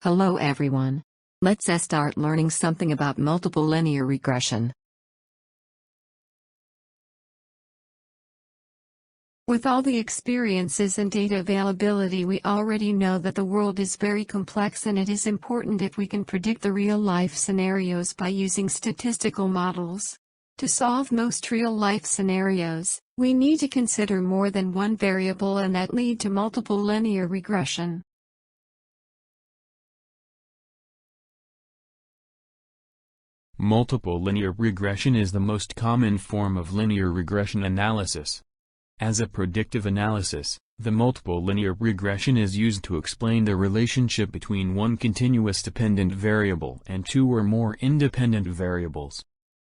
Hello everyone. Let's start learning something about multiple linear regression. With all the experiences and data availability, we already know that the world is very complex, and it is important if we can predict the real-life scenarios by using statistical models. To solve most real-life scenarios, we need to consider more than one variable, and that lead to multiple linear regression. Multiple linear regression is the most common form of linear regression analysis. As a predictive analysis, the multiple linear regression is used to explain the relationship between one continuous dependent variable and two or more independent variables.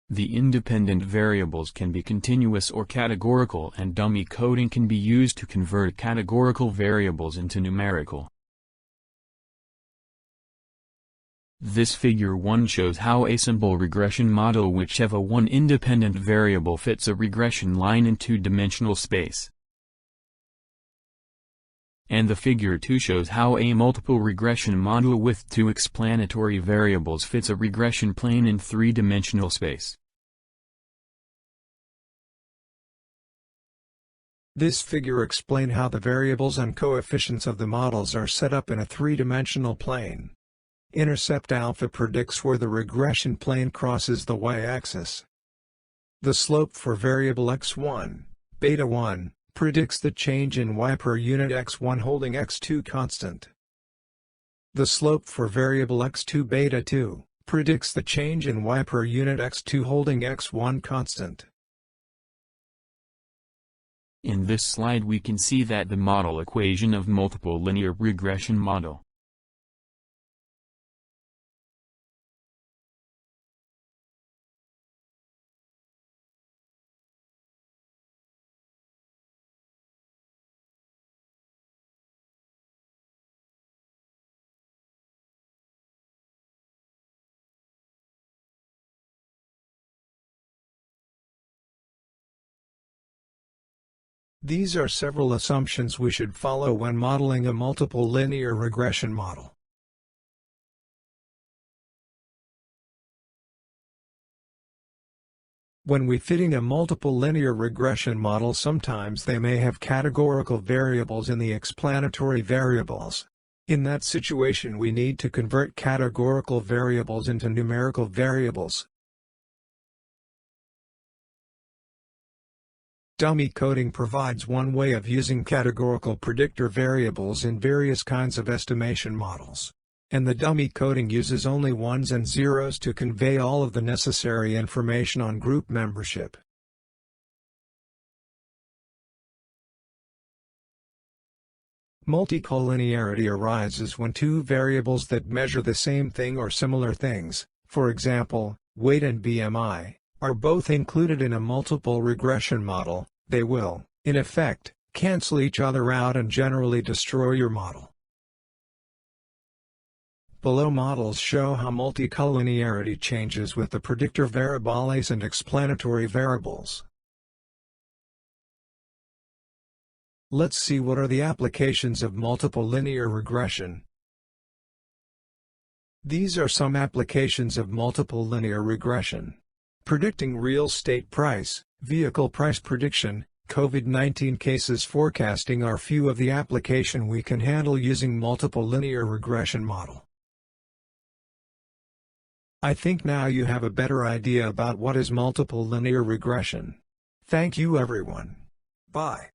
The independent variables can be continuous or categorical, and dummy coding can be used to convert categorical variables into numerical. This figure 1 shows how a simple regression model which have a one independent variable fits a regression line in two-dimensional space. And the figure 2 shows how a multiple regression model with two explanatory variables fits a regression plane in three-dimensional space. This figure explains how the variables and coefficients of the models are set up in a three-dimensional plane. Intercept alpha predicts where the regression plane crosses the y-axis. The slope for variable x1, beta 1, predicts the change in y per unit x1 holding x2 constant. The slope for variable x2 beta 2, predicts the change in y per unit x2 holding x1 constant. In this slide we can see that the model equation of multiple linear regression model. These are several assumptions we should follow when modeling a multiple linear regression model. When we fitting a multiple linear regression model, sometimes they may have categorical variables in the explanatory variables. In that situation we need to convert categorical variables into numerical variables. Dummy coding provides one way of using categorical predictor variables in various kinds of estimation models. And the dummy coding uses only ones and zeros to convey all of the necessary information on group membership. Multicollinearity arises when two variables that measure the same thing or similar things, for example, weight and BMI, are both included in a multiple regression model. They will, in effect, cancel each other out and generally destroy your model. Below models show how multicollinearity changes with the predictor variables and explanatory variables. Let's see what are the applications of multiple linear regression. These are some applications of multiple linear regression. Predicting real estate price, vehicle price prediction, COVID-19 cases forecasting are few of the application we can handle using multiple linear regression model. I think now you have a better idea about what is multiple linear regression. Thank you everyone. Bye.